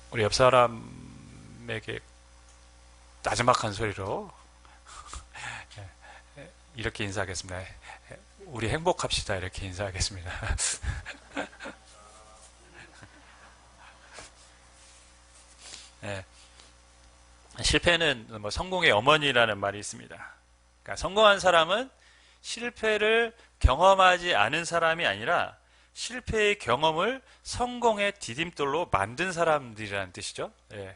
우리 옆 사람에게 나지막한 소리로 이렇게 인사하겠습니다. 우리 행복합시다. 이렇게 인사하겠습니다. 예, 실패는 뭐 성공의 어머니라는 말이 있습니다. 그러니까 성공한 사람은 실패를 경험하지 않은 사람이 아니라 실패의 경험을 성공의 디딤돌로 만든 사람들이라는 뜻이죠. 예.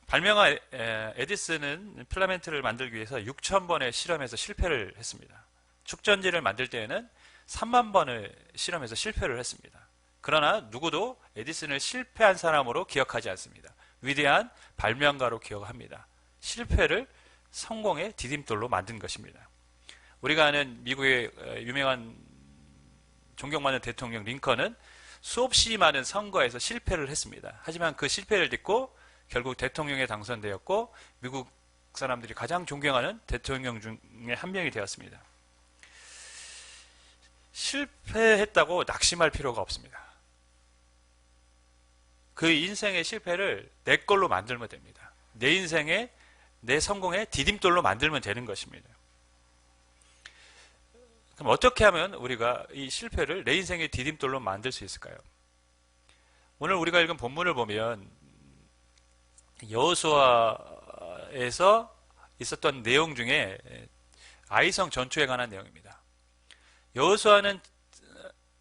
발명한 에디슨은 필라멘트를 만들기 위해서 6,000번의 실험에서 실패를 했습니다. 축전지를 만들 때에는 3만 번을 실험해서 실패를 했습니다. 그러나 누구도 에디슨을 실패한 사람으로 기억하지 않습니다. 위대한 발명가로 기억합니다. 실패를 성공의 디딤돌로 만든 것입니다. 우리가 아는 미국의 유명한 존경받는 대통령 링컨은 수없이 많은 선거에서 실패를 했습니다. 하지만 그 실패를 딛고 결국 대통령에 당선되었고 미국 사람들이 가장 존경하는 대통령 중에 한 명이 되었습니다. 실패했다고 낙심할 필요가 없습니다. 그 인생의 실패를 내 걸로 만들면 됩니다. 내 인생의 내 성공의 디딤돌로 만들면 되는 것입니다. 그럼 어떻게 하면 우리가 이 실패를 내 인생의 디딤돌로 만들 수 있을까요? 오늘 우리가 읽은 본문을 보면 여호수아에서 있었던 내용 중에 아이성 전투에 관한 내용입니다. 여호수아는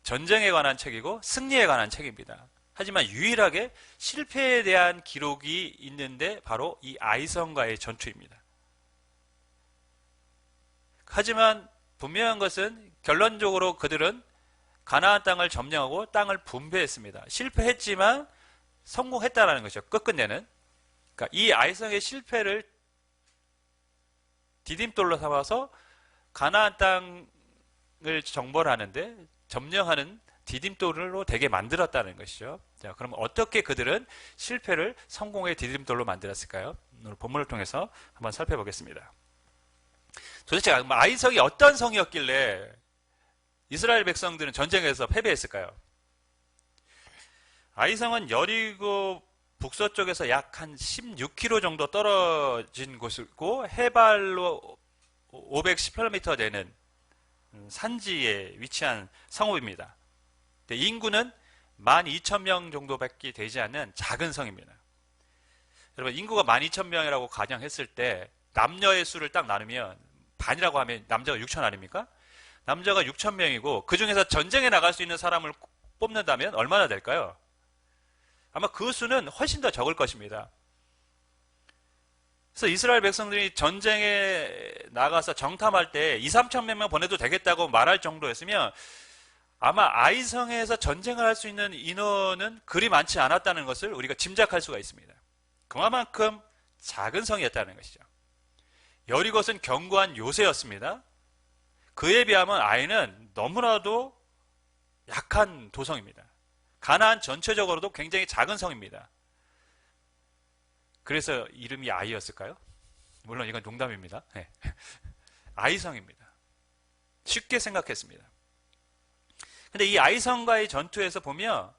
전쟁에 관한 책이고 승리에 관한 책입니다. 하지만 유일하게 실패에 대한 기록이 있는데 바로 이 아이성과의 전투입니다. 하지만 분명한 것은 결론적으로 그들은 가나안 땅을 점령하고 땅을 분배했습니다. 실패했지만 성공했다라는 것이죠. 끝끝내는. 그러니까 이 아이성의 실패를 디딤돌로 삼아서 가나안 땅을 정벌하는데 점령하는 디딤돌로 되게 만들었다는 것이죠. 자, 그럼 어떻게 그들은 실패를 성공의 디딤돌로 만들었을까요? 오늘 본문을 통해서 한번 살펴보겠습니다. 도대체 아이성이 어떤 성이었길래 이스라엘 백성들은 전쟁에서 패배했을까요? 아이성은 여리고 북서쪽에서 약 한 16km 정도 떨어진 곳이고 해발로 510km 되는 산지에 위치한 성읍입니다. 인구는 12,000명 정도밖에 되지 않는 작은 성입니다. 여러분, 인구가 12,000명이라고 가정했을 때 남녀의 수를 딱 나누면 반이라고 하면 남자가 6천 아닙니까? 남자가 6,000명이고 그 중에서 전쟁에 나갈 수 있는 사람을 뽑는다면 얼마나 될까요? 아마 그 수는 훨씬 더 적을 것입니다. 그래서 이스라엘 백성들이 전쟁에 나가서 정탐할 때 2, 3천 명만 보내도 되겠다고 말할 정도였으면 아마 아이성에서 전쟁을 할 수 있는 인원은 그리 많지 않았다는 것을 우리가 짐작할 수가 있습니다. 그만큼 작은 성이었다는 것이죠. 여리고는 견고한 요새였습니다. 그에 비하면 아이는 너무나도 약한 도성입니다. 가나안 전체적으로도 굉장히 작은 성입니다. 그래서 이름이 아이였을까요? 물론 이건 농담입니다. 네. 아이성입니다. 쉽게 생각했습니다. 근데 이 아이성과의 전투에서 보면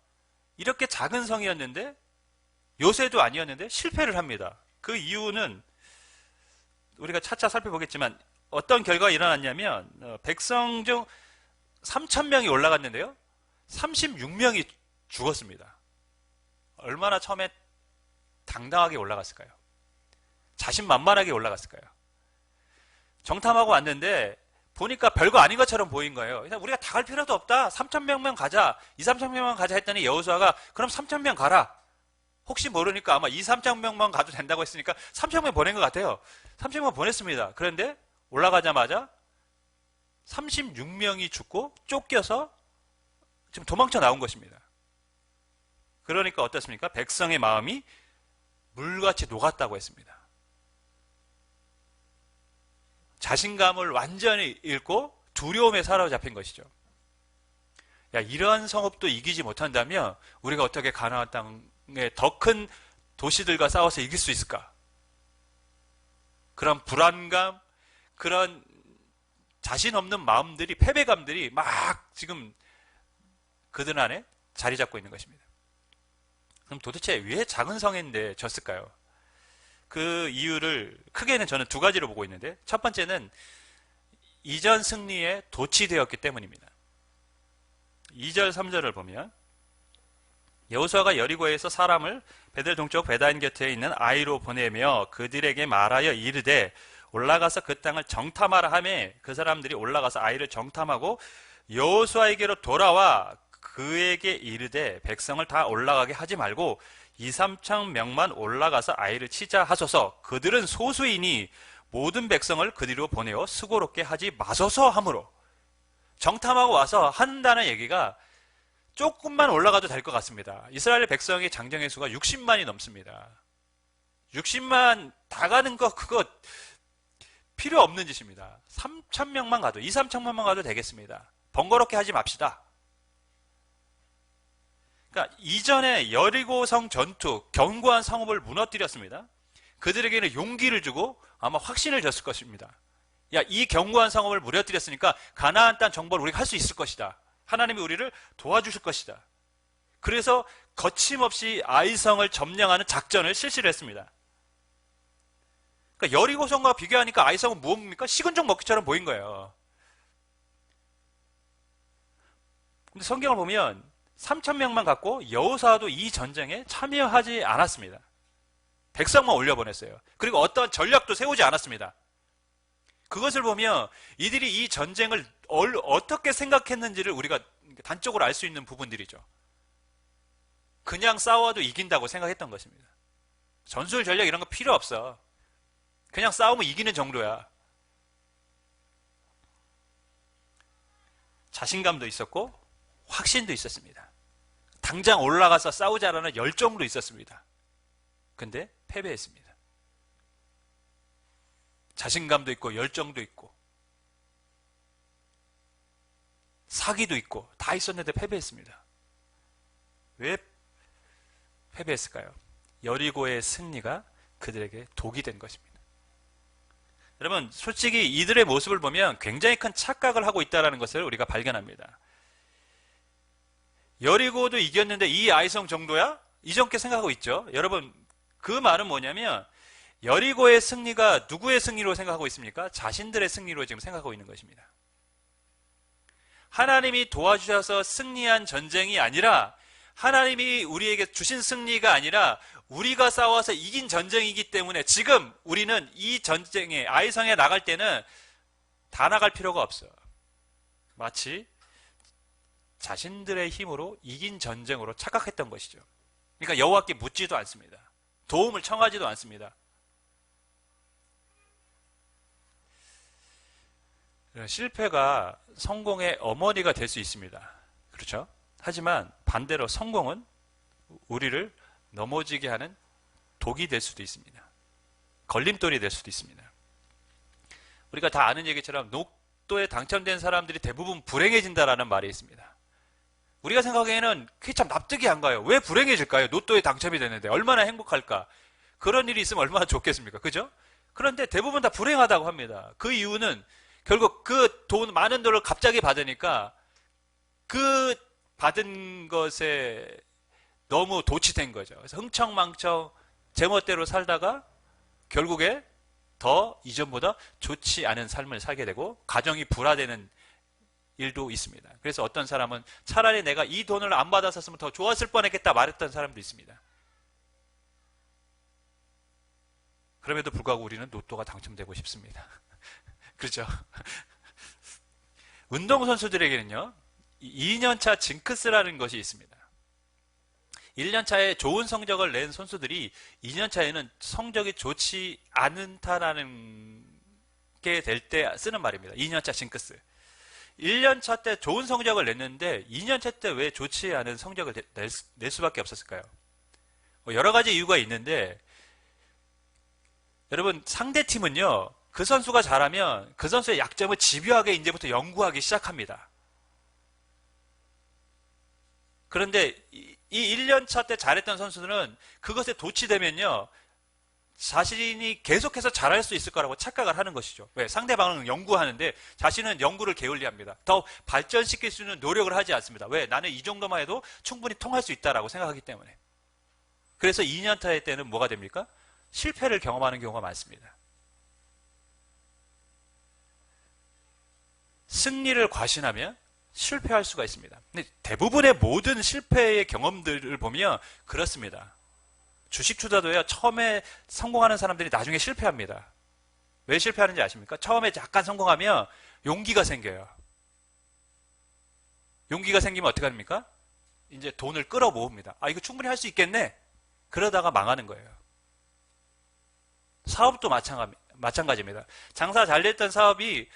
이렇게 작은 성이었는데 요새도 아니었는데 실패를 합니다. 그 이유는 우리가 차차 살펴보겠지만 어떤 결과가 일어났냐면 백성 중 3,000명이 올라갔는데요. 36명이 죽었습니다. 얼마나 처음에 당당하게 올라갔을까요? 자신만만하게 올라갔을까요? 정탐하고 왔는데 보니까 별거 아닌 것처럼 보인 거예요. 그냥 우리가 다 갈 필요도 없다. 3,000명만 가자. 2, 3,000명만 가자 했더니 여호수아가 그럼 3,000명 가라. 혹시 모르니까 아마 2, 3,000명만 가도 된다고 했으니까 3,000명 보낸 것 같아요. 3,000명 보냈습니다. 그런데 올라가자마자 36명이 죽고 쫓겨서 지금 도망쳐 나온 것입니다. 그러니까 어떻습니까? 백성의 마음이 물같이 녹았다고 했습니다. 자신감을 완전히 잃고 두려움에 사로잡힌 것이죠. 야, 이러한 성읍도 이기지 못한다면 우리가 어떻게 가나안 땅의 더 큰 도시들과 싸워서 이길 수 있을까? 그런 불안감, 그런 자신 없는 마음들이, 패배감들이 막 지금 그들 안에 자리 잡고 있는 것입니다. 그럼 도대체 왜 작은 성인데 졌을까요? 그 이유를 크게는 저는 두 가지로 보고 있는데, 첫 번째는 이전 승리에 도취되었기 때문입니다. 2절 3절을 보면 여호수아가 여리고에서 사람을 베델 동쪽 베다인 곁에 있는 아이로 보내며 그들에게 말하여 이르되 올라가서 그 땅을 정탐하라 하매 그 사람들이 올라가서 아이를 정탐하고 여호수아에게로 돌아와 그에게 이르되 백성을 다 올라가게 하지 말고 2, 3천 명만 올라가서 아이를 치자 하소서. 그들은 소수이니 모든 백성을 그리로 보내어 수고롭게 하지 마소서 하므로. 정탐하고 와서 한다는 얘기가 조금만 올라가도 될 것 같습니다. 이스라엘 백성의 장정의 수가 60만이 넘습니다. 60만 다 가는 거 그거 필요 없는 짓입니다. 3천 명만 가도 2, 3천 명만 가도 되겠습니다. 번거롭게 하지 맙시다. 그러니까 이전에 여리고성 전투 견고한 성읍을 무너뜨렸습니다. 그들에게는 용기를 주고 아마 확신을 줬을 것입니다. 야, 이 견고한 성읍을 무너뜨렸으니까 가나안 땅 정벌을 우리가 할 수 있을 것이다. 하나님이 우리를 도와주실 것이다. 그래서 거침없이 아이성을 점령하는 작전을 실시를 했습니다. 그러니까 여리고성과 비교하니까 아이성은 무엇입니까? 식은 죽 먹기처럼 보인 거예요. 근데 성경을 보면 3천 명만 갖고 여호수아도 이 전쟁에 참여하지 않았습니다. 백성만 올려보냈어요. 그리고 어떠한 전략도 세우지 않았습니다. 그것을 보면 이들이 이 전쟁을 어떻게 생각했는지를 우리가 단적으로 알 수 있는 부분들이죠. 그냥 싸워도 이긴다고 생각했던 것입니다. 전술 전략 이런 거 필요 없어. 그냥 싸우면 이기는 정도야. 자신감도 있었고 확신도 있었습니다. 당장 올라가서 싸우자라는 열정도 있었습니다. 근데 패배했습니다. 자신감도 있고 열정도 있고 사기도 있고 다 있었는데 패배했습니다. 왜 패배했을까요? 여리고의 승리가 그들에게 독이 된 것입니다. 여러분, 솔직히 이들의 모습을 보면 굉장히 큰 착각을 하고 있다는 것을 우리가 발견합니다. 여리고도 이겼는데 이 아이성 정도야? 이전께 생각하고 있죠. 여러분, 그 말은 뭐냐면 여리고의 승리가 누구의 승리로 생각하고 있습니까? 자신들의 승리로 지금 생각하고 있는 것입니다. 하나님이 도와주셔서 승리한 전쟁이 아니라 하나님이 우리에게 주신 승리가 아니라 우리가 싸워서 이긴 전쟁이기 때문에 지금 우리는 이 전쟁에 아이성에 나갈 때는 다 나갈 필요가 없어요. 마치 자신들의 힘으로 이긴 전쟁으로 착각했던 것이죠. 그러니까 여호와께 묻지도 않습니다. 도움을 청하지도 않습니다. 실패가 성공의 어머니가 될 수 있습니다. 그렇죠? 하지만 반대로 성공은 우리를 넘어지게 하는 독이 될 수도 있습니다. 걸림돌이 될 수도 있습니다. 우리가 다 아는 얘기처럼 로또에 당첨된 사람들이 대부분 불행해진다라는 말이 있습니다. 우리가 생각하기에는 그게 참 납득이 안 가요. 왜 불행해질까요? 로또에 당첨이 되는데 얼마나 행복할까? 그런 일이 있으면 얼마나 좋겠습니까? 그죠? 그런데 대부분 다 불행하다고 합니다. 그 이유는 결국 그 많은 돈을 갑자기 받으니까 그 받은 것에 너무 도취된 거죠. 그래서 흥청망청 제멋대로 살다가 결국에 더 이전보다 좋지 않은 삶을 살게 되고 가정이 불화되는 일도 있습니다. 그래서 어떤 사람은 차라리 내가 이 돈을 안 받았었으면 더 좋았을 뻔했겠다 말했던 사람도 있습니다. 그럼에도 불구하고 우리는 로또가 당첨되고 싶습니다. 그렇죠? 운동선수들에게는요 2년차 징크스라는 것이 있습니다. 1년차에 좋은 성적을 낸 선수들이 2년차에는 성적이 좋지 않다라는 게 될 때 쓰는 말입니다. 2년차 징크스. 1년차 때 좋은 성적을 냈는데 2년차 때 왜 좋지 않은 성적을 낼 수밖에 없었을까요? 여러 가지 이유가 있는데 여러분 상대팀은요 그 선수가 잘하면 그 선수의 약점을 집요하게 이제부터 연구하기 시작합니다. 그런데 이 1년차 때 잘했던 선수들은 그것에 도취되면요 자신이 계속해서 잘할 수 있을 거라고 착각을 하는 것이죠. 왜? 상대방은 연구하는데 자신은 연구를 게을리합니다. 더 발전시킬 수 있는 노력을 하지 않습니다. 왜? 나는 이 정도만 해도 충분히 통할 수 있다라고 생각하기 때문에. 그래서 2년차의 때는 뭐가 됩니까? 실패를 경험하는 경우가 많습니다. 승리를 과신하면 실패할 수가 있습니다. 근데 대부분의 모든 실패의 경험들을 보면 그렇습니다. 주식 투자도요, 처음에 성공하는 사람들이 나중에 실패합니다. 왜 실패하는지 아십니까? 처음에 약간 성공하면 용기가 생겨요. 용기가 생기면 어떻게 합니까? 이제 돈을 끌어 모읍니다. 아, 이거 충분히 할 수 있겠네? 그러다가 망하는 거예요. 사업도 마찬가지입니다. 장사 잘 됐던 사업이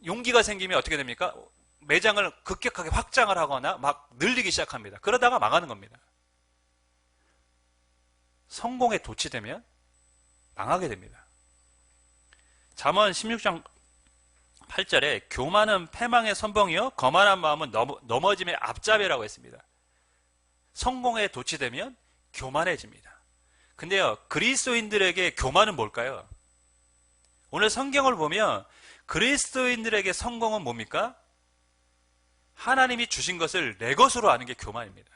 용기가 생기면 어떻게 됩니까? 매장을 급격하게 확장을 하거나 막 늘리기 시작합니다. 그러다가 망하는 겁니다. 성공에 도취되면 망하게 됩니다. 잠언 16장 8절에 교만은 패망의 선봉이요 거만한 마음은 넘어짐의 앞잡이라고 했습니다. 성공에 도취되면 교만해집니다. 근데요, 그리스도인들에게 교만은 뭘까요? 오늘 성경을 보면 그리스도인들에게 성공은 뭡니까? 하나님이 주신 것을 내 것으로 아는 게 교만입니다.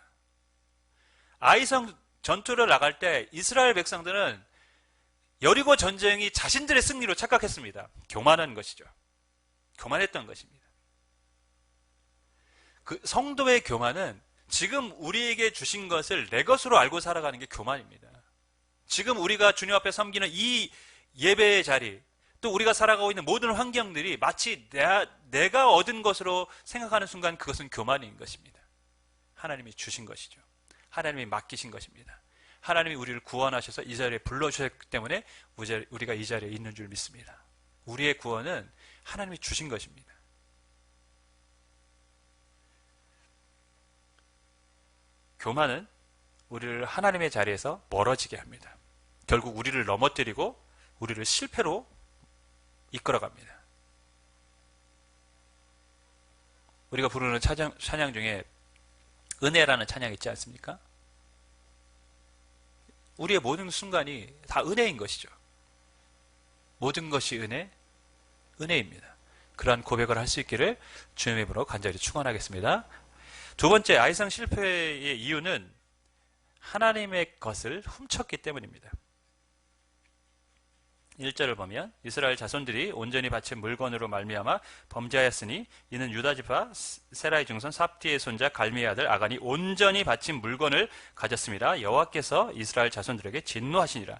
아이성 전투를 나갈 때 이스라엘 백성들은 여리고 전쟁이 자신들의 승리로 착각했습니다. 교만한 것이죠. 교만했던 것입니다. 그 성도의 교만은 지금 우리에게 주신 것을 내 것으로 알고 살아가는 게 교만입니다. 지금 우리가 주님 앞에 섬기는 이 예배의 자리, 또 우리가 살아가고 있는 모든 환경들이 마치 내가 얻은 것으로 생각하는 순간 그것은 교만인 것입니다. 하나님이 주신 것이죠. 하나님이 맡기신 것입니다. 하나님이 우리를 구원하셔서 이 자리에 불러주셨기 때문에 우리가 이 자리에 있는 줄 믿습니다. 우리의 구원은 하나님이 주신 것입니다. 교만은 우리를 하나님의 자리에서 멀어지게 합니다. 결국 우리를 넘어뜨리고 우리를 실패로 이끌어갑니다. 우리가 부르는 찬양 중에 은혜라는 찬양 있지 않습니까? 우리의 모든 순간이 다 은혜인 것이죠. 모든 것이 은혜입니다. 그러한 고백을 할 수 있기를 주님의 이름으로 간절히 축원하겠습니다. 두 번째, 아이성 실패의 이유는 하나님의 것을 훔쳤기 때문입니다. 1절을 보면 이스라엘 자손들이 온전히 바친 물건으로 말미암아 범죄하였으니 이는 유다지파 세라의 증손 삽디의 손자 갈미의 아들 아간이 온전히 바친 물건을 가졌습니다. 여호와께서 이스라엘 자손들에게 진노하시니라.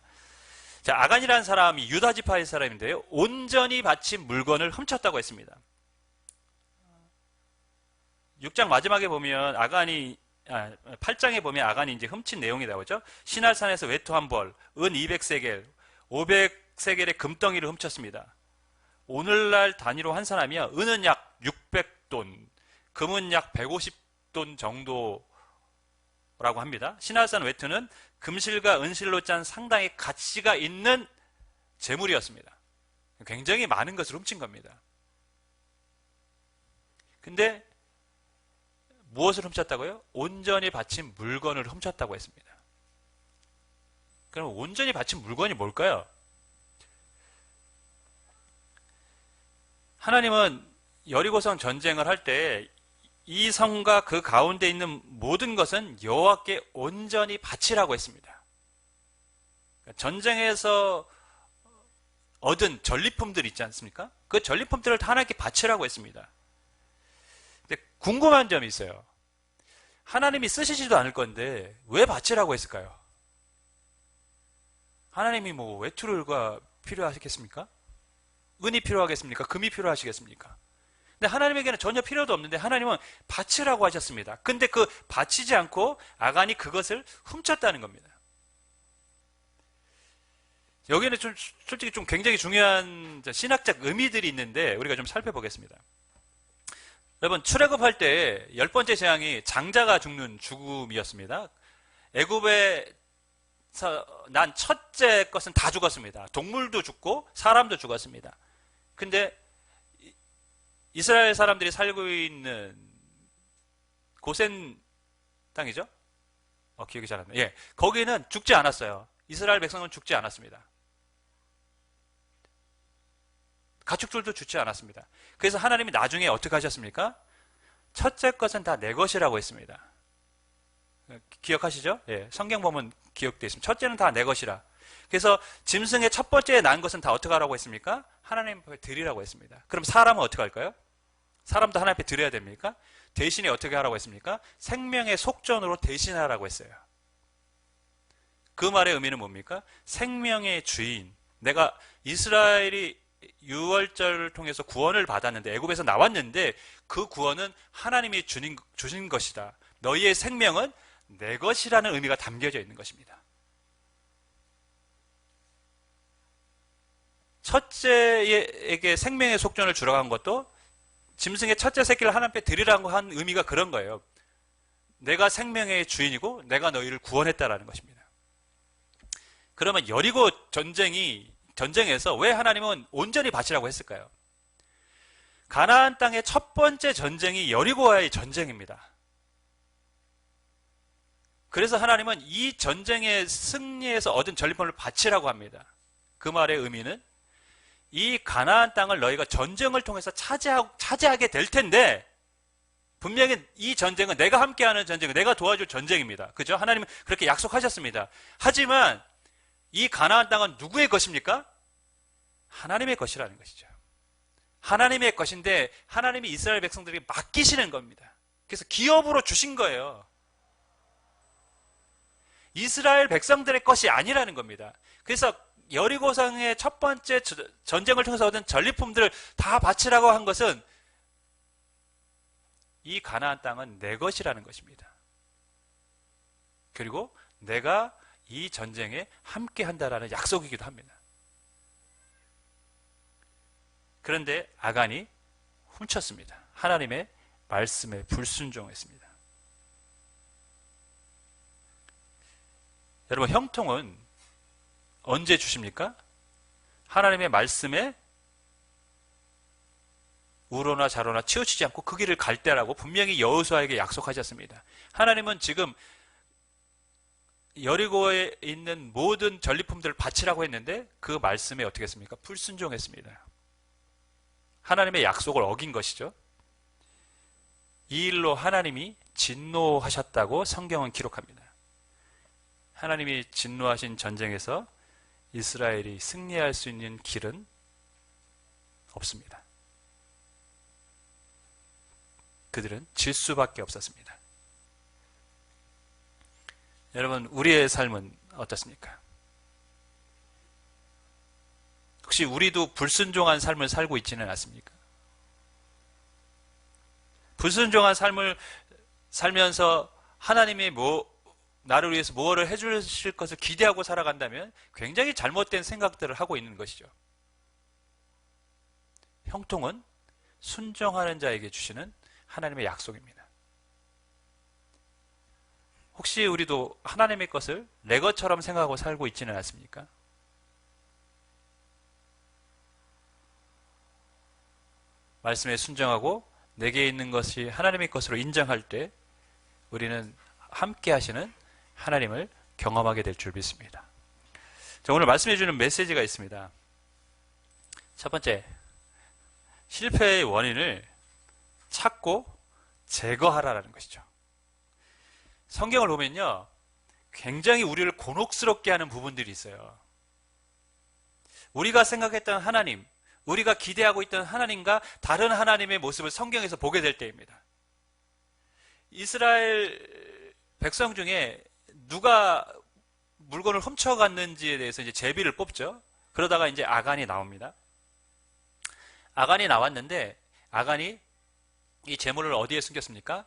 자, 아간이라는 사람이 유다지파의 사람인데요, 온전히 바친 물건을 훔쳤다고 했습니다. 6장 마지막에 보면 8장에 보면 아간이 이제 훔친 내용이 나오죠. 시날산에서 외투 한 벌, 은 200세겔, 500세겔의 금덩이를 훔쳤습니다. 오늘날 단위로 환산하면 은은 약 600돈, 금은 약 150돈 정도라고 합니다. 시날산 외투는 금실과 은실로 짠 상당히 가치가 있는 재물이었습니다. 굉장히 많은 것을 훔친 겁니다. 근데 무엇을 훔쳤다고요? 온전히 바친 물건을 훔쳤다고 했습니다. 그럼 온전히 바친 물건이 뭘까요? 하나님은 여리고성 전쟁을 할 때 이 성과 그 가운데 있는 모든 것은 여호와께 온전히 바치라고 했습니다. 전쟁에서 얻은 전리품들 있지 않습니까? 그 전리품들을 다 하나님께 바치라고 했습니다. 근데 궁금한 점이 있어요. 하나님이 쓰시지도 않을 건데 왜 바치라고 했을까요? 하나님이 뭐 외투가 필요하시겠습니까? 은이 필요하겠습니까? 금이 필요하시겠습니까? 근데 하나님에게는 전혀 필요도 없는데 하나님은 바치라고 하셨습니다. 근데 그 바치지 않고 아간이 그것을 훔쳤다는 겁니다. 여기는 좀 솔직히 좀 굉장히 중요한 신학적 의미들이 있는데 우리가 좀 살펴보겠습니다. 여러분, 출애굽할 때 10번째 재앙이 장자가 죽는 죽음이었습니다. 애굽에서 난 첫째 것은 다 죽었습니다. 동물도 죽고 사람도 죽었습니다. 근데 이스라엘 사람들이 살고 있는 고센 땅이죠? 기억이 잘 안 나요. 예, 거기는 죽지 않았어요. 이스라엘 백성은 죽지 않았습니다. 가축들도 죽지 않았습니다. 그래서 하나님이 나중에 어떻게 하셨습니까? 첫째 것은 다 내 것이라고 했습니다. 기억하시죠? 예, 성경 보면 기억되어 있습니다. 첫째는 다 내 것이라. 그래서 짐승의 첫 번째 난 것은 다 어떻게 하라고 했습니까? 하나님 앞에 드리라고 했습니다. 그럼 사람은 어떻게 할까요? 사람도 하나님 앞에 드려야 됩니까? 대신에 어떻게 하라고 했습니까? 생명의 속전으로 대신하라고 했어요. 그 말의 의미는 뭡니까? 생명의 주인. 내가 이스라엘이 유월절을 통해서 구원을 받았는데, 애굽에서 나왔는데 그 구원은 하나님이 주신 것이다. 너희의 생명은 내 것이라는 의미가 담겨져 있는 것입니다. 첫째에게 생명의 속전을 주러 간 것도 짐승의 첫째 새끼를 하나님께 드리라고 한 의미가 그런 거예요. 내가 생명의 주인이고 내가 너희를 구원했다라는 것입니다. 그러면 여리고 전쟁에서 왜 하나님은 온전히 바치라고 했을까요? 가나안 땅의 첫 번째 전쟁이 여리고와의 전쟁입니다. 그래서 하나님은 이 전쟁의 승리에서 얻은 전리품을 바치라고 합니다. 그 말의 의미는 이 가나안 땅을 너희가 전쟁을 통해서 차지하게 될 텐데, 분명히 이 전쟁은 내가 함께하는 전쟁은 내가 도와줄 전쟁입니다. 그죠? 하나님은 그렇게 약속하셨습니다. 하지만 이 가나안 땅은 누구의 것입니까? 하나님의 것이라는 것이죠. 하나님의 것인데 하나님이 이스라엘 백성들에게 맡기시는 겁니다. 그래서 기업으로 주신 거예요. 이스라엘 백성들의 것이 아니라는 겁니다. 그래서 여리고성의 첫 번째 전쟁을 통해서 얻은 전리품들을 다 바치라고 한 것은 이 가나안 땅은 내 것이라는 것입니다. 그리고 내가 이 전쟁에 함께 한다라는 약속이기도 합니다. 그런데 아간이 훔쳤습니다. 하나님의 말씀에 불순종했습니다. 여러분, 형통은 언제 주십니까? 하나님의 말씀에 우로나 좌로나 치우치지 않고 그 길을 갈 때라고 분명히 여호수아에게 약속하셨습니다. 하나님은 지금 여리고에 있는 모든 전리품들을 바치라고 했는데 그 말씀에 어떻게 했습니까? 불순종했습니다. 하나님의 약속을 어긴 것이죠. 이 일로 하나님이 진노하셨다고 성경은 기록합니다. 하나님이 진노하신 전쟁에서 이스라엘이 승리할 수 있는 길은 없습니다. 그들은 질 수밖에 없었습니다. 여러분, 우리의 삶은 어떻습니까? 혹시 우리도 불순종한 삶을 살고 있지는 않습니까? 불순종한 삶을 살면서 하나님이 나를 위해서 무엇을 해주실 것을 기대하고 살아간다면 굉장히 잘못된 생각들을 하고 있는 것이죠. 형통은 순종하는 자에게 주시는 하나님의 약속입니다. 혹시 우리도 하나님의 것을 내 것처럼 생각하고 살고 있지는 않습니까? 말씀에 순종하고 내게 있는 것이 하나님의 것으로 인정할 때 우리는 함께 하시는 하나님을 경험하게 될 줄 믿습니다. 자, 오늘 말씀해 주는 메시지가 있습니다. 첫 번째, 실패의 원인을 찾고 제거하라는 것이죠. 성경을 보면요, 굉장히 우리를 곤혹스럽게 하는 부분들이 있어요. 우리가 생각했던 하나님, 우리가 기대하고 있던 하나님과 다른 하나님의 모습을 성경에서 보게 될 때입니다. 이스라엘 백성 중에 누가 물건을 훔쳐갔는지에 대해서 이제 제비를 뽑죠. 그러다가 이제 아간이 나옵니다. 아간이 나왔는데 아간이 이 재물을 어디에 숨겼습니까?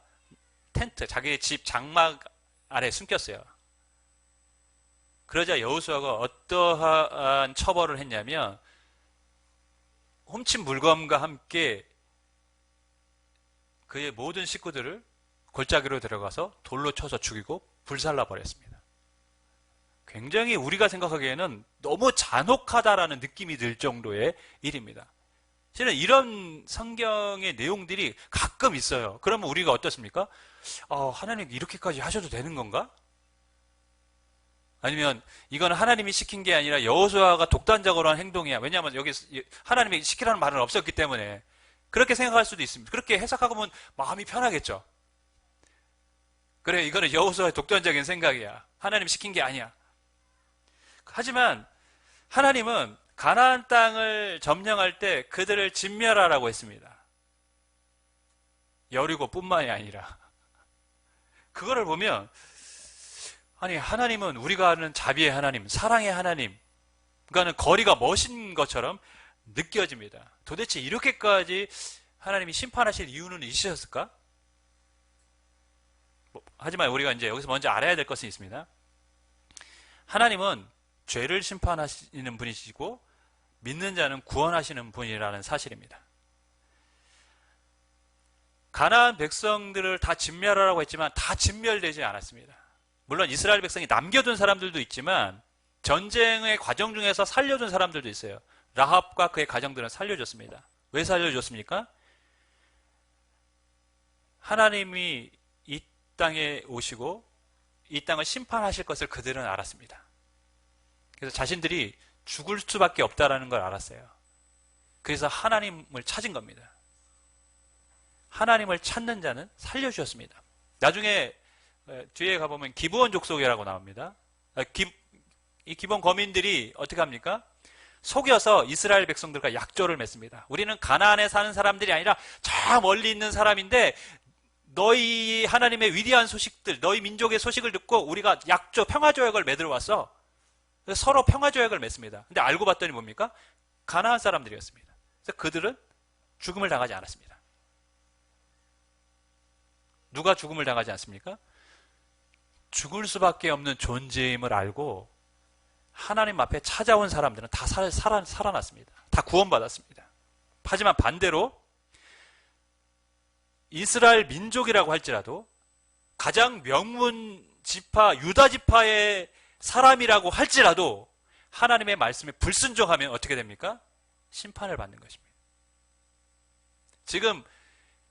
텐트, 자기의 집 장막 아래 숨겼어요. 그러자 여호수아가 어떠한 처벌을 했냐면 훔친 물건과 함께 그의 모든 식구들을 골짜기로 들어가서 돌로 쳐서 죽이고 불살라 버렸습니다. 굉장히 우리가 생각하기에는 너무 잔혹하다라는 느낌이 들 정도의 일입니다. 실은 이런 성경의 내용들이 가끔 있어요. 그러면 우리가 어떻습니까? 하나님 이렇게까지 하셔도 되는 건가? 아니면 이건 하나님이 시킨 게 아니라 여호수아가 독단적으로 한 행동이야. 왜냐하면 여기 하나님이 시키라는 말은 없었기 때문에 그렇게 생각할 수도 있습니다. 그렇게 해석하고 보면 마음이 편하겠죠. 그래, 이거는 여호수아의 독단적인 생각이야. 하나님 시킨 게 아니야. 하지만 하나님은 가나안 땅을 점령할 때 그들을 진멸하라고 했습니다. 여리고뿐만이 아니라. 그거를 보면 아니, 하나님은 우리가 아는 자비의 하나님, 사랑의 하나님, 그러니까는 거리가 멋인 것처럼 느껴집니다. 도대체 이렇게까지 하나님이 심판하실 이유는 있으셨을까? 하지만 우리가 이제 여기서 먼저 알아야 될 것은 있습니다. 하나님은 죄를 심판하시는 분이시고 믿는 자는 구원하시는 분이라는 사실입니다. 가나안 백성들을 다 진멸하라고 했지만 다 진멸되지 않았습니다. 물론 이스라엘 백성이 남겨둔 사람들도 있지만 전쟁의 과정 중에서 살려준 사람들도 있어요. 라합과 그의 가정들은 살려줬습니다. 왜 살려줬습니까? 하나님이 이 땅에 오시고 이 땅을 심판하실 것을 그들은 알았습니다. 그래서 자신들이 죽을 수밖에 없다라는 걸 알았어요. 그래서 하나님을 찾은 겁니다. 하나님을 찾는 자는 살려주셨습니다. 나중에 뒤에 가보면 기브온 족속이라고 나옵니다. 이 기브온 거민들이 어떻게 합니까? 속여서 이스라엘 백성들과 약조를 맺습니다. 우리는 가나안에 사는 사람들이 아니라 저 멀리 있는 사람인데 너희 하나님의 위대한 소식들, 너희 민족의 소식을 듣고 우리가 약조, 평화조약을 맺으러 왔어. 서로 평화조약을 맺습니다. 근데 알고 봤더니 뭡니까? 가나안 사람들이었습니다. 그래서 그들은 죽음을 당하지 않았습니다. 누가 죽음을 당하지 않습니까? 죽을 수밖에 없는 존재임을 알고 하나님 앞에 찾아온 사람들은 다 살아났습니다. 다 구원받았습니다. 하지만 반대로 이스라엘 민족이라고 할지라도 가장 명문 지파, 유다 지파의 사람이라고 할지라도 하나님의 말씀에 불순종하면 어떻게 됩니까? 심판을 받는 것입니다. 지금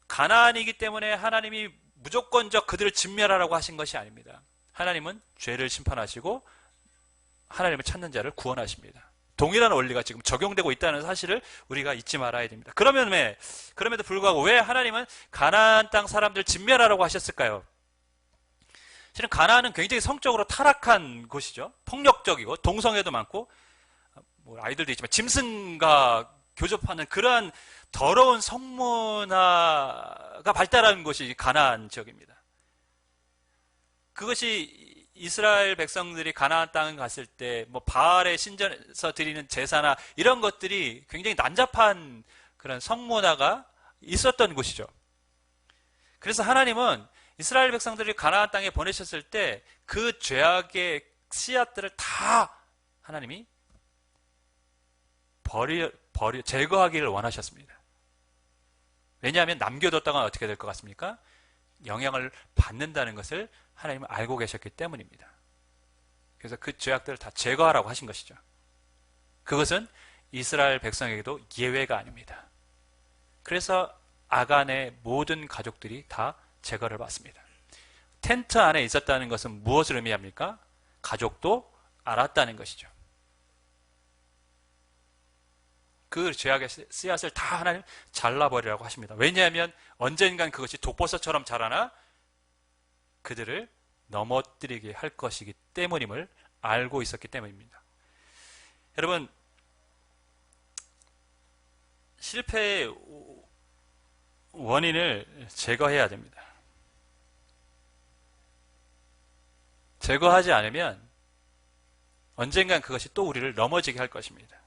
가나안이기 때문에 하나님이 무조건적 그들을 진멸하라고 하신 것이 아닙니다. 하나님은 죄를 심판하시고 하나님을 찾는 자를 구원하십니다. 동일한 원리가 지금 적용되고 있다는 사실을 우리가 잊지 말아야 됩니다. 그럼에도 불구하고 왜 하나님은 가나안 땅 사람들 진멸하라고 하셨을까요? 실은 가나안은 굉장히 성적으로 타락한 곳이죠. 폭력적이고 동성애도 많고 아이들도 있지만 짐승과 교접하는 그러한 더러운 성문화가 발달한 곳이 가나안 지역입니다. 그것이 이스라엘 백성들이 가나안 땅에 갔을 때 바알의 신전에서 드리는 제사나 이런 것들이 굉장히 난잡한 그런 성문화가 있었던 곳이죠. 그래서 하나님은 이스라엘 백성들이 가나안 땅에 보내셨을 때 그 죄악의 씨앗들을 다 하나님이 제거하기를 원하셨습니다. 왜냐하면 남겨뒀다가 어떻게 될 것 같습니까? 영향을 받는다는 것을 하나님은 알고 계셨기 때문입니다. 그래서 그 죄악들을 다 제거하라고 하신 것이죠. 그것은 이스라엘 백성에게도 예외가 아닙니다. 그래서 아간의 모든 가족들이 다 제거를 받습니다. 텐트 안에 있었다는 것은 무엇을 의미합니까? 가족도 알았다는 것이죠. 그 죄악의 씨앗을 다 하나님 잘라버리라고 하십니다. 왜냐하면 언젠간 그것이 독버섯처럼 자라나 그들을 넘어뜨리게 할 것이기 때문임을 알고 있었기 때문입니다. 여러분, 실패의 원인을 제거해야 됩니다. 제거하지 않으면 언젠간 그것이 또 우리를 넘어지게 할 것입니다.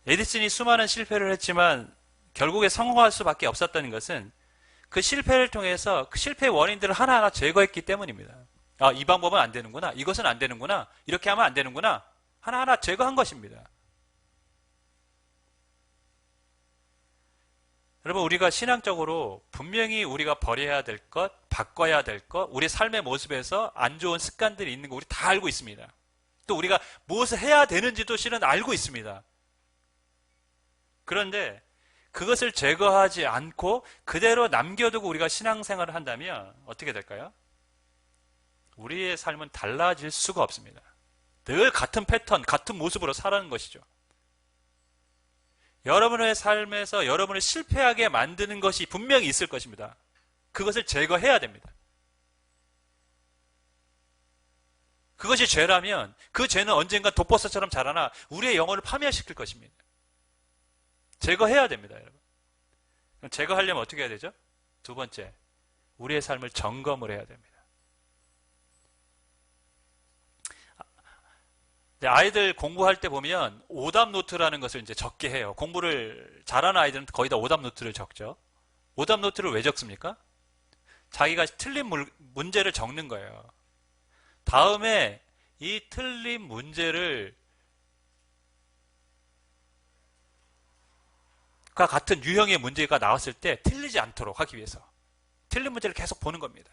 에디슨이 수많은 실패를 했지만 결국에 성공할 수밖에 없었다는 것은 그 실패를 통해서 그 실패의 원인들을 하나하나 제거했기 때문입니다. 아, 이 방법은 안 되는구나. 이것은 안 되는구나. 이렇게 하면 안 되는구나. 하나하나 제거한 것입니다. 여러분, 우리가 신앙적으로 분명히 우리가 버려야 될 것, 바꿔야 될 것, 우리 삶의 모습에서 안 좋은 습관들이 있는 거 우리 다 알고 있습니다. 또 우리가 무엇을 해야 되는지도 실은 알고 있습니다. 그런데 그것을 제거하지 않고 그대로 남겨두고 우리가 신앙생활을 한다면 어떻게 될까요? 우리의 삶은 달라질 수가 없습니다. 늘 같은 패턴, 같은 모습으로 살아가는 것이죠. 여러분의 삶에서 여러분을 실패하게 만드는 것이 분명히 있을 것입니다. 그것을 제거해야 됩니다. 그것이 죄라면 그 죄는 언젠가 독버섯처럼 자라나 우리의 영혼을 파멸시킬 것입니다. 제거해야 됩니다, 여러분. 그럼 제거하려면 어떻게 해야 되죠? 두 번째, 우리의 삶을 점검을 해야 됩니다. 아이들 공부할 때 보면 오답 노트라는 것을 이제 적게 해요. 공부를 잘하는 아이들은 거의 다 오답 노트를 적죠. 오답 노트를 왜 적습니까? 자기가 틀린 문제를 적는 거예요. 다음에 이 틀린 문제를 과 같은 유형의 문제가 나왔을 때 틀리지 않도록 하기 위해서 틀린 문제를 계속 보는 겁니다.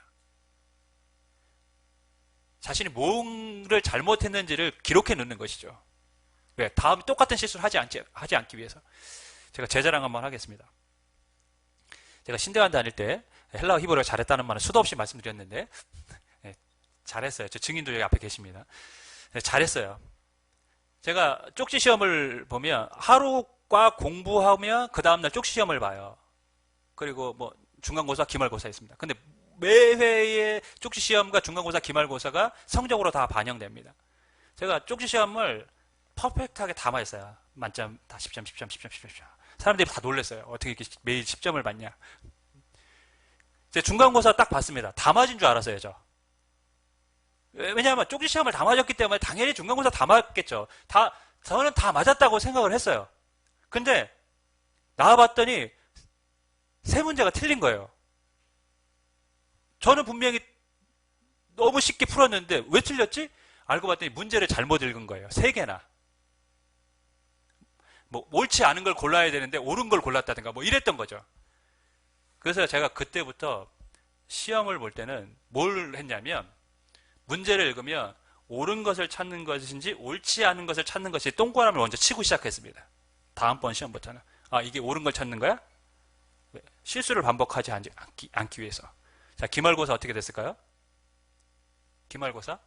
자신이 뭐를 잘못했는지를 기록해 놓는 것이죠. 왜? 다음 똑같은 실수를 하지 않기 위해서. 제가 제 자랑 한번 하겠습니다. 제가 신대원 다닐 때 헬라어 히브리어 잘했다는 말은 수도 없이 말씀드렸는데 네, 잘했어요. 저 증인도 여기 앞에 계십니다. 네, 잘했어요. 제가 쪽지 시험을 보면 하루과 공부하면 그 다음날 쪽지 시험을 봐요. 그리고 뭐 중간고사, 기말고사 있습니다. 근데 매회의 쪽지 시험과 중간고사, 기말고사가 성적으로 다 반영됩니다. 제가 쪽지 시험을 퍼펙트하게 다 맞았어요. 만점 다 10점, 10점, 10점, 10점, 10점. 사람들이 다 놀랐어요. 어떻게 이렇게 매일 10점을 받냐. 제 중간고사 딱 봤습니다. 다 맞은 줄 알았어요, 저. 왜냐하면 쪽지 시험을 다 맞았기 때문에 당연히 중간고사 다 맞겠죠. 저는 다 맞았다고 생각을 했어요. 근데 나와봤더니 세 문제가 틀린 거예요. 저는 분명히 너무 쉽게 풀었는데 왜 틀렸지? 알고 봤더니 문제를 잘못 읽은 거예요. 3개나. 뭐 옳지 않은 걸 골라야 되는데 옳은 걸 골랐다든가 뭐 이랬던 거죠. 그래서 제가 그때부터 시험을 볼 때는 뭘 했냐면 문제를 읽으면 옳은 것을 찾는 것인지 옳지 않은 것을 찾는 것이 동그라미를 먼저 치고 시작했습니다. 다음번 시험부터는 이게 옳은 걸 찾는 거야? 실수를 반복하지 않기 위해서. 자, 기말고사 어떻게 됐을까요? 기말고사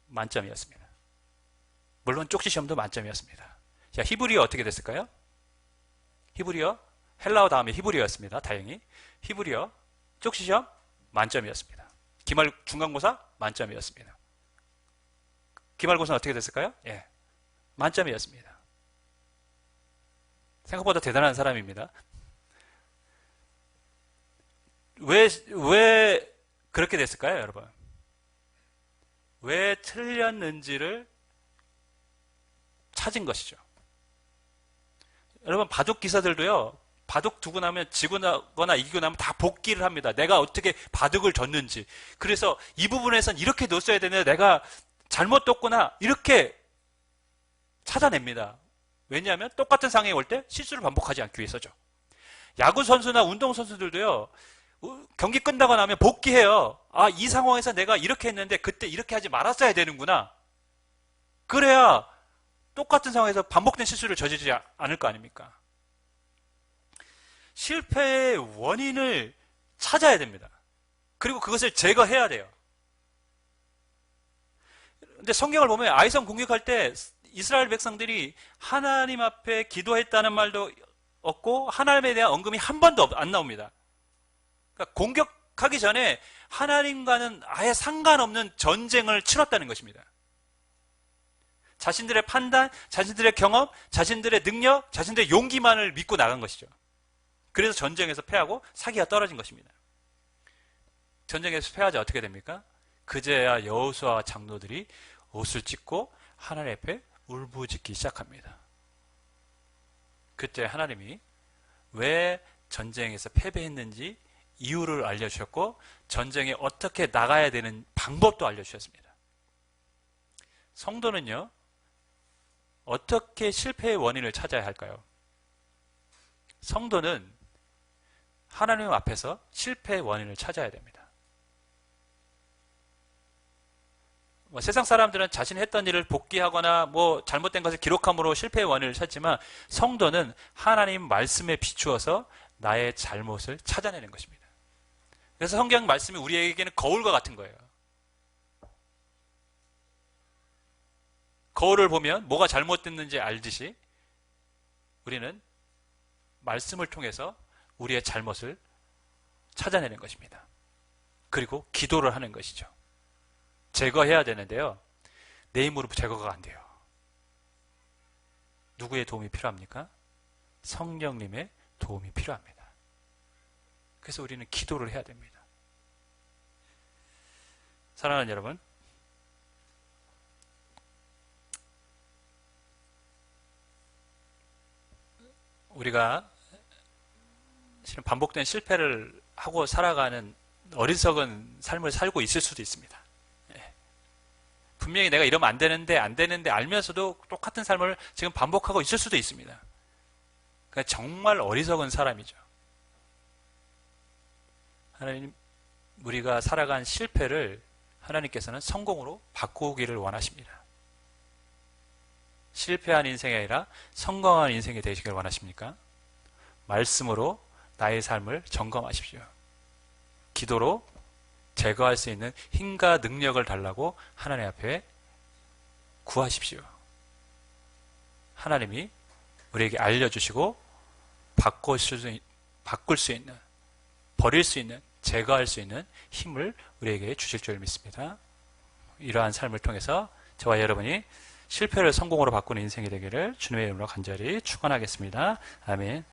만점이었습니다. 물론 쪽지 시험도 만점이었습니다. 자, 히브리어 어떻게 됐을까요? 히브리어 헬라어 다음에 히브리어였습니다. 다행히 히브리어 쪽지 시험 만점이었습니다. 중간고사 만점이었습니다. 기말고사는 어떻게 됐을까요? 예, 만점이었습니다. 생각보다 대단한 사람입니다. 왜 그렇게 됐을까요, 여러분? 왜 틀렸는지를 찾은 것이죠. 여러분, 바둑 기사들도요, 바둑 두고 나면 지고 나거나 이기고 나면 다 복기를 합니다. 내가 어떻게 바둑을 졌는지. 그래서 이 부분에선 이렇게 놓았어야 되는데 내가 잘못 뒀구나. 이렇게 찾아냅니다. 왜냐하면 똑같은 상황이 올 때 실수를 반복하지 않기 위해서죠. 야구 선수나 운동 선수들도요, 경기 끝나고 나면 복귀해요. 이 상황에서 내가 이렇게 했는데 그때 이렇게 하지 말았어야 되는구나. 그래야 똑같은 상황에서 반복된 실수를 저지르지 않을 거 아닙니까? 실패의 원인을 찾아야 됩니다. 그리고 그것을 제거해야 돼요. 근데 성경을 보면 아이성 공격할 때 이스라엘 백성들이 하나님 앞에 기도했다는 말도 없고 하나님에 대한 언급이 한 번도 안 나옵니다. 그러니까 공격하기 전에 하나님과는 아예 상관없는 전쟁을 치렀다는 것입니다. 자신들의 판단, 자신들의 경험, 자신들의 능력, 자신들의 용기만을 믿고 나간 것이죠. 그래서 전쟁에서 패하고 사기가 떨어진 것입니다. 전쟁에서 패하자 어떻게 됩니까? 그제야 여호수아와 장로들이 옷을 찢고 하나님 앞에 울부짖기 시작합니다. 그때 하나님이 왜 전쟁에서 패배했는지 이유를 알려주셨고 전쟁에 어떻게 나가야 되는 방법도 알려주셨습니다. 성도는요, 어떻게 실패의 원인을 찾아야 할까요? 성도는 하나님 앞에서 실패의 원인을 찾아야 됩니다. 세상 사람들은 자신이 했던 일을 복귀하거나 잘못된 것을 기록함으로 실패의 원인을 찾지만 성도는 하나님 말씀에 비추어서 나의 잘못을 찾아내는 것입니다. 그래서 성경 말씀이 우리에게는 거울과 같은 거예요. 거울을 보면 뭐가 잘못됐는지 알듯이 우리는 말씀을 통해서 우리의 잘못을 찾아내는 것입니다. 그리고 기도를 하는 것이죠. 제거해야 되는데요. 내 힘으로 제거가 안 돼요. 누구의 도움이 필요합니까? 성령님의 도움이 필요합니다. 그래서 우리는 기도를 해야 됩니다. 사랑하는 여러분, 우리가 실은 반복된 실패를 하고 살아가는 어리석은 삶을 살고 있을 수도 있습니다. 분명히 내가 이러면 안 되는데 알면서도 똑같은 삶을 지금 반복하고 있을 수도 있습니다. 그러니까 정말 어리석은 사람이죠. 하나님, 우리가 살아간 실패를 하나님께서는 성공으로 바꾸기를 원하십니다. 실패한 인생이 아니라 성공한 인생이 되시길 원하십니까? 말씀으로 나의 삶을 점검하십시오. 기도로 제거할 수 있는 힘과 능력을 달라고 하나님 앞에 구하십시오. 하나님이 우리에게 알려주시고 바꿀 수 있는, 버릴 수 있는, 제거할 수 있는 힘을 우리에게 주실 줄 믿습니다. 이러한 삶을 통해서 저와 여러분이 실패를 성공으로 바꾸는 인생이 되기를 주님의 이름으로 간절히 축원하겠습니다. 아멘.